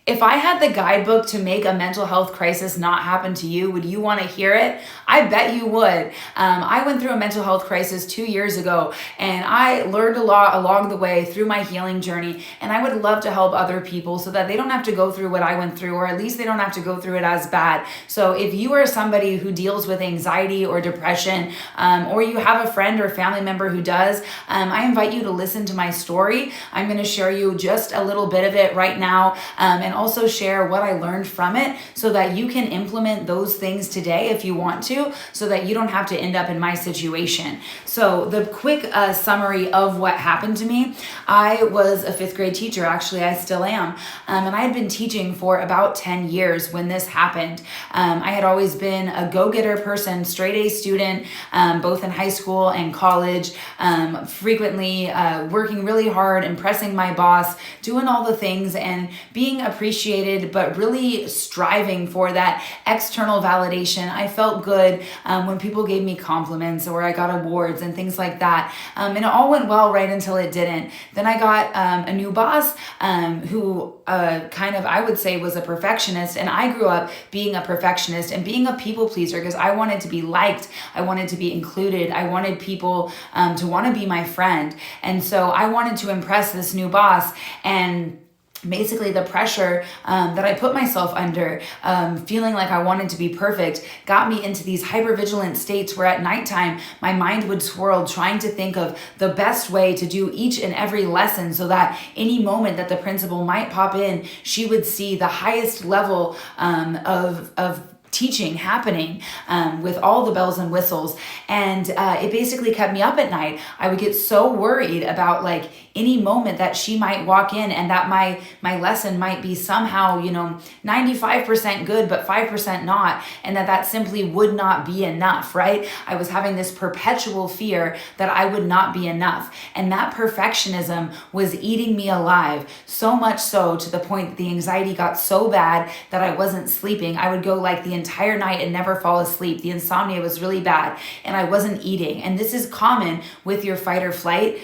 If I had the guidebook to make a mental health crisis not happen to you, would you want to hear it? I bet you would. I went through a mental health crisis 2 years ago, and I learned a lot along the way through my healing journey. And I would love to help other people so that they don't have to go through what I went through, or at least they don't have to go through it as bad. So if you are somebody who deals with anxiety or depression, or you have a friend or family member who does, I invite you to listen to my story. I'm going to share you just a little bit of it right now, and also share what I learned from it so that you can implement those things today if you want to, so that you don't have to end up in my situation. So the quick summary of what happened to me: I was a fifth grade teacher. Actually, I still am. And I had been teaching for about 10 years when this happened. I had always been a go-getter person, straight A student, both in high school and college, frequently working really hard, impressing my boss, doing all the things and being appreciated, but really striving for that external validation. I felt good when people gave me compliments or I got awards and things like that. And it all went well right until it didn't. Then I got a new boss who I would say was a perfectionist. And I grew up being a perfectionist and being a people pleaser because I wanted to be liked. I wanted to be included. I wanted people to want to be my friend. And so I wanted to impress this new boss, and basically the pressure that I put myself under, feeling like I wanted to be perfect, got me into these hypervigilant states where at nighttime my mind would swirl trying to think of the best way to do each and every lesson so that any moment that the principal might pop in, she would see the highest level of teaching happening, with all the bells and whistles. And it basically kept me up at night. I would get so worried about like any moment that she might walk in and that my lesson might be somehow, 95% good, but 5% not. And that simply would not be enough, right? I was having this perpetual fear that I would not be enough. And that perfectionism was eating me alive, so much so to the point that the anxiety got so bad that I wasn't sleeping. I would go like the entire night and never fall asleep. The insomnia was really bad and I wasn't eating. And this is common with your fight or flight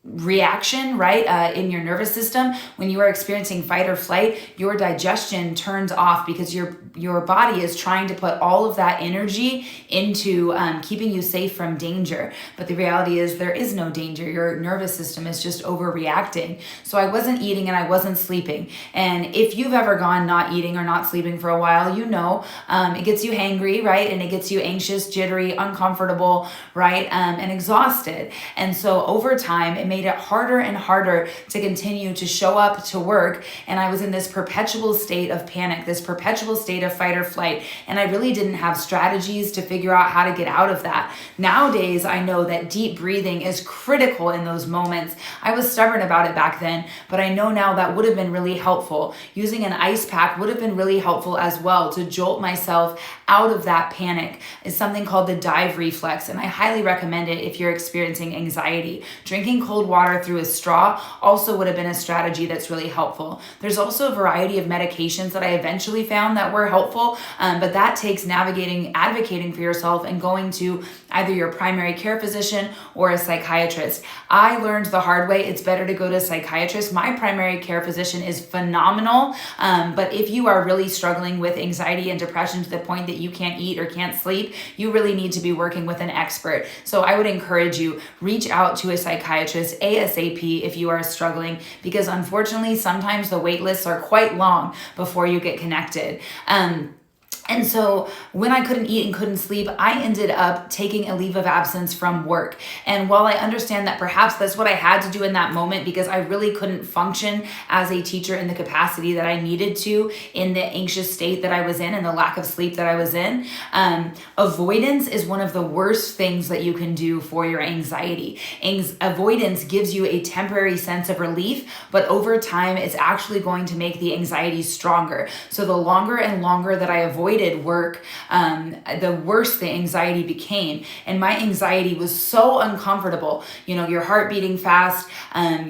reaction, right? In your nervous system. When you are experiencing fight or flight, your digestion turns off because your body is trying to put all of that energy into keeping you safe from danger. But the reality is there is no danger. Your nervous system is just overreacting. So I wasn't eating and I wasn't sleeping. And if you've ever gone not eating or not sleeping for a while, it gets you hangry, right? And it gets you anxious, jittery, uncomfortable, right? And exhausted. And so over time, it made it harder and harder to continue to show up to work. And I was in this perpetual state of panic, this perpetual state of fight or flight. And I really didn't have strategies to figure out how to get out of that. Nowadays, I know that deep breathing is critical in those moments. I was stubborn about it back then, but I know now that would have been really helpful. Using an ice pack would have been really helpful as well to jolt myself out of that panic. Is something called the dive reflex. And I highly recommend it if you're experiencing anxiety. Drinking cold water through a straw also would have been a strategy that's really helpful. There's also a variety of medications that I eventually found that were helpful, but that takes advocating for yourself and going to either your primary care physician or a psychiatrist. I learned the hard way, it's better to go to a psychiatrist. My primary care physician is phenomenal, but if you are really struggling with anxiety and depression to the point that you can't eat or can't sleep, you really need to be working with an expert. So I would encourage you, reach out to a psychiatrist ASAP if you are struggling, because unfortunately, sometimes the wait lists are quite long before you get connected. And so when I couldn't eat and couldn't sleep, I ended up taking a leave of absence from work. And while I understand that perhaps that's what I had to do in that moment because I really couldn't function as a teacher in the capacity that I needed to in the anxious state that I was in and the lack of sleep that I was in, avoidance is one of the worst things that you can do for your anxiety. Avoidance gives you a temporary sense of relief, but over time, it's actually going to make the anxiety stronger. So the longer and longer that I avoid avoided work, the worse the anxiety became. And my anxiety was so uncomfortable. You know, your heart beating fast,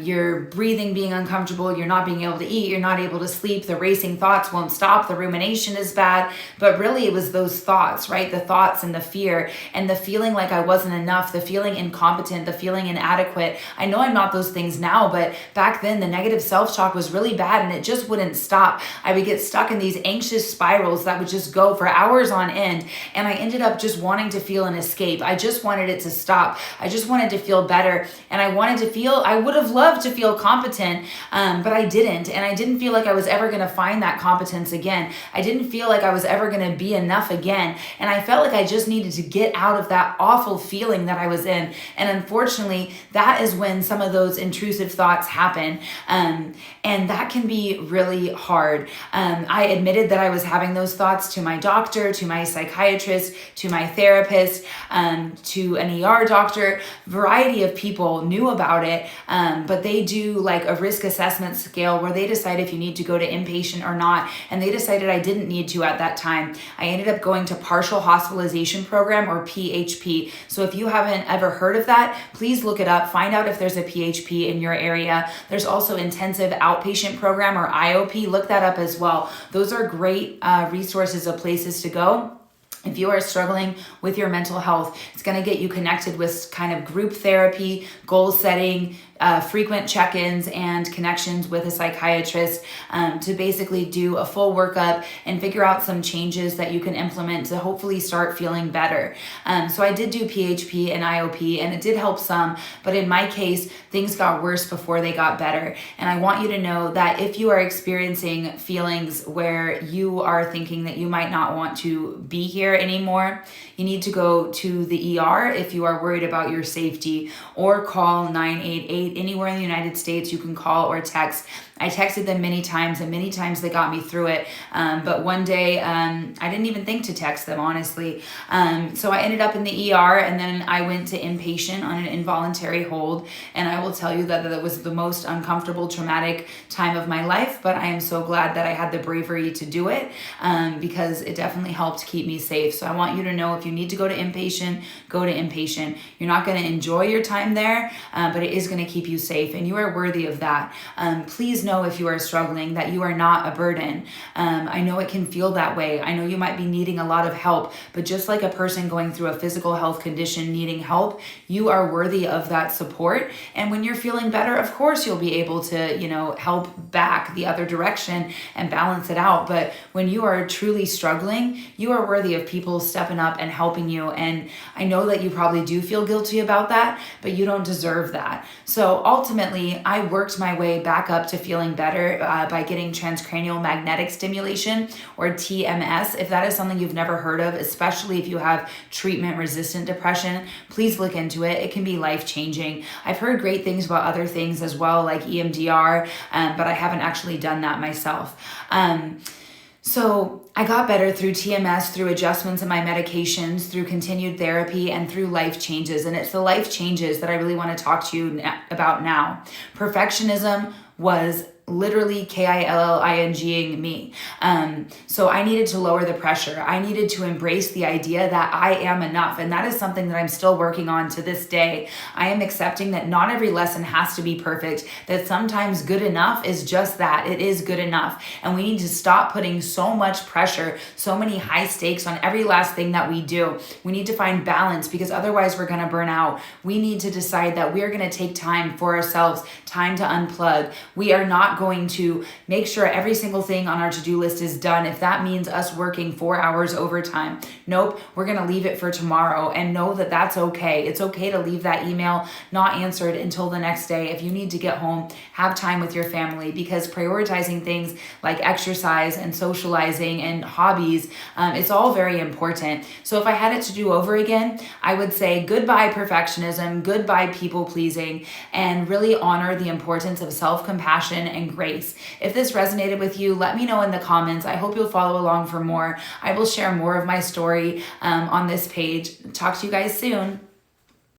your breathing being uncomfortable, you're not being able to eat, you're not able to sleep, the racing thoughts won't stop, the rumination is bad. But really it was those thoughts, right? The thoughts and the fear and the feeling like I wasn't enough, the feeling incompetent, the feeling inadequate. I know I'm not those things now, but back then the negative self-talk was really bad and it just wouldn't stop. I would get stuck in these anxious spirals that would just go for hours on end. And I ended up just wanting to feel an escape. I just wanted it to stop. I just wanted to feel better. And I would have loved to feel competent, but I didn't. And I didn't feel like I was ever going to find that competence again. I didn't feel like I was ever going to be enough again. And I felt like I just needed to get out of that awful feeling that I was in. And unfortunately, that is when some of those intrusive thoughts happen. And that can be really hard. I admitted that I was having those thoughts to my doctor, to my psychiatrist, to my therapist, to an ER doctor. Variety of people knew about it, but they do like a risk assessment scale where they decide if you need to go to inpatient or not. And they decided I didn't need to at that time. I ended up going to partial hospitalization program, or PHP. So if you haven't ever heard of that, please look it up. Find out if there's a PHP in your area. There's also intensive outpatient program, or IOP. Look that up as well. Those are great resources of places to go. If you are struggling with your mental health, it's going to get you connected with kind of group therapy, goal setting, frequent check-ins, and connections with a psychiatrist to basically do a full workup and figure out some changes that you can implement to hopefully start feeling better. So I did do PHP and IOP, and it did help some, but in my case, things got worse before they got better. And I want you to know that if you are experiencing feelings where you are thinking that you might not want to be here anymore, you need to go to the ER if you are worried about your safety, or call 988. Anywhere in the United States you can call or text. I texted them many times, and many times they got me through it. But one day I didn't even think to text them, honestly. So I ended up in the ER, and then I went to inpatient on an involuntary hold. And I will tell you that was the most uncomfortable, traumatic time of my life. But I am so glad that I had the bravery to do it, because it definitely helped keep me safe. So I want you to know, if you need to go to inpatient, go to inpatient. You're not going to enjoy your time there, but it is going to keep you safe, and you are worthy of that. Please know, if you are struggling, that you are not a burden. I know it can feel that way. I know you might be needing a lot of help, but just like a person going through a physical health condition needing help, you are worthy of that support. And when you're feeling better, of course, you'll be able to, help back the other direction and balance it out. But when you are truly struggling, you are worthy of people stepping up and helping you. And I know that you probably do feel guilty about that, but you don't deserve that. So ultimately, I worked my way back up to feeling better by getting transcranial magnetic stimulation, or TMS. If that is something you've never heard of, especially if you have treatment-resistant depression, please look into it. It can be life-changing. I've heard great things about other things as well, like EMDR, but I haven't actually done that myself. So I got better through TMS, through adjustments in my medications, through continued therapy, and through life changes. And it's the life changes that I really want to talk to you about now. Perfectionism was literally KILLINGing me. So I needed to lower the pressure. I needed to embrace the idea that I am enough. And that is something that I'm still working on to this day. I am accepting that not every lesson has to be perfect, that sometimes good enough is just that. It is good enough. And we need to stop putting so much pressure, so many high stakes on every last thing that we do. We need to find balance, because otherwise we're going to burn out. We need to decide that we are going to take time for ourselves, time to unplug. We are not going to make sure every single thing on our to-do list is done if that means us working 4 hours overtime. Nope, we're going to leave it for tomorrow, and know that that's okay. It's okay to leave that email not answered until the next day. If you need to get home, have time with your family, because prioritizing things like exercise and socializing and hobbies, it's all very important. So if I had it to do over again, I would say goodbye perfectionism, goodbye people pleasing, and really honor the importance of self-compassion and grace. If this resonated with you, let me know in the comments. I hope you'll follow along for more. I will share more of my story on this page. Talk to you guys soon.